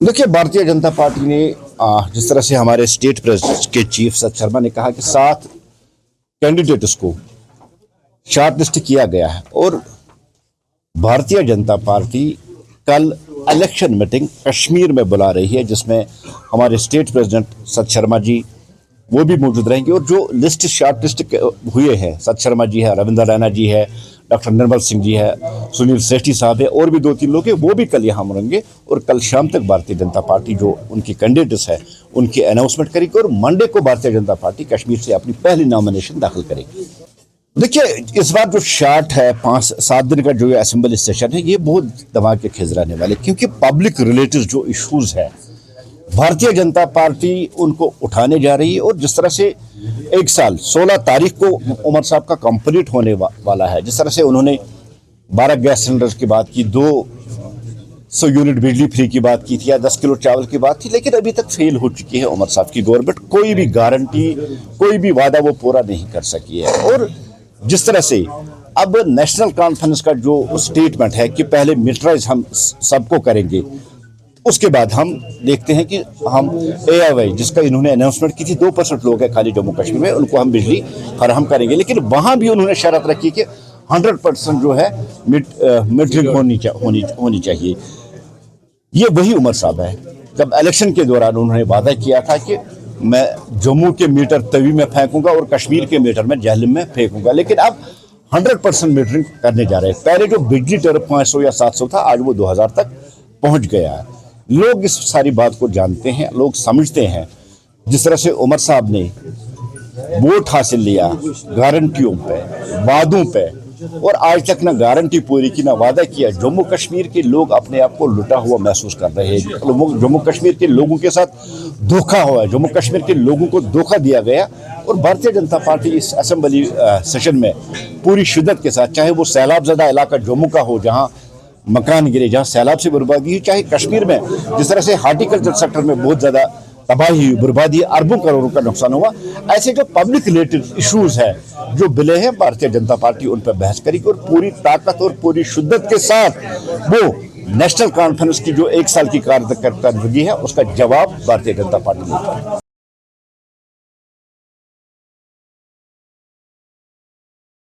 देखिए, भारतीय जनता पार्टी ने जिस तरह से हमारे स्टेट प्रेसिडेंट के चीफ सत शर्मा ने कहा कि 7 कैंडिडेट्स को शॉर्ट लिस्ट किया गया है और भारतीय जनता पार्टी कल इलेक्शन मीटिंग कश्मीर में बुला रही है, जिसमें हमारे स्टेट प्रेसिडेंट सत शर्मा जी वो भी मौजूद रहेंगे। और जो लिस्ट शॉर्ट लिस्ट हुए हैं, सत शर्मा जी है, रविंद्र रैना जी है, डॉक्टर निर्मल सिंह जी है, सुनील सेठी साहब है और भी 2-3 लोग हैं, वो भी कल यहाँ मिलेंगे। और कल शाम तक भारतीय जनता पार्टी जो उनकी कैंडिडेट्स है उनकी अनाउंसमेंट करेगी और मंडे को भारतीय जनता पार्टी कश्मीर से अपनी पहली नॉमिनेशन दाखिल करेगी। देखिए, इस बार जो शार्ट है 5-7 दिन का जो असेंबली सेशन है, ये बहुत दिमाग के खिजराने वाले, क्योंकि पब्लिक रिलेटेड जो इश्यूज है भारतीय जनता पार्टी उनको उठाने जा रही है। और जिस तरह से 1 साल 16 तारीख को उमर साहब का कंप्लीट होने वाला है, जिस तरह से उन्होंने 12 गैस सिलेंडर की बात की, 200 यूनिट बिजली फ्री की बात की थी, या 10 किलो चावल की बात थी, लेकिन अभी तक फेल हो चुकी है उमर साहब की गवर्नमेंट। कोई भी गारंटी, कोई भी वादा वो पूरा नहीं कर सकी है। और जिस तरह से अब नेशनल कॉन्फ्रेंस का जो स्टेटमेंट है कि पहले मिलिटराइज हम सबको करेंगे, उसके बाद हम देखते हैं कि हम AIY जिसका इन्होंने अनाउंसमेंट की थी, 2% लोग हैं खाली जम्मू कश्मीर में, उनको हम बिजली फराहम करेंगे। लेकिन वहां भी उन्होंने शर्त रखी कि 100% जो है मीटरिंग होनी चाहिए। ये वही उमर साहब है, जब इलेक्शन के दौरान उन्होंने वादा किया था कि मैं जम्मू के मीटर तवी में फेंकूंगा और कश्मीर के मीटर में जहलम में फेंकूंगा। लेकिन अब 100% मीटरिंग करने जा रहे हैं। पहले जो बिजली टैरिफ 500 या 700 था, आज वो 2000 तक पहुंच गया है। लोग इस सारी बात को जानते हैं, लोग समझते हैं। जिस तरह से उमर साहब ने वोट हासिल लिया गारंटियों पे, वादों पे, और आज तक ना गारंटी पूरी की ना वादा किया, जम्मू कश्मीर के लोग अपने आप को लुटा हुआ महसूस कर रहे हैं। जम्मू कश्मीर के लोगों के साथ धोखा हुआ है, जम्मू कश्मीर के लोगों को धोखा दिया गया। और भारतीय जनता पार्टी इस असेंबली सेशन में पूरी शिद्दत के साथ, चाहे वो सैलाब ज़दा इलाका जम्मू का हो जहाँ मकान गिरे, जहाँ सैलाब से बर्बादी हुई, चाहे कश्मीर में जिस तरह से हार्टिकल्चर सेक्टर में बहुत ज़्यादा तबाही हुई, बर्बादी, अरबों करोड़ों का नुकसान हुआ, ऐसे जो पब्लिक रिलेटेड इश्यूज है, जो बिले हैं, भारतीय जनता पार्टी उन पर बहस करेगी और पूरी ताकत और पूरी शिद्दत के साथ वो नेशनल कॉन्फ्रेंस की जो 1 साल की कारकर्दगी है उसका जवाब भारतीय जनता पार्टी देगी।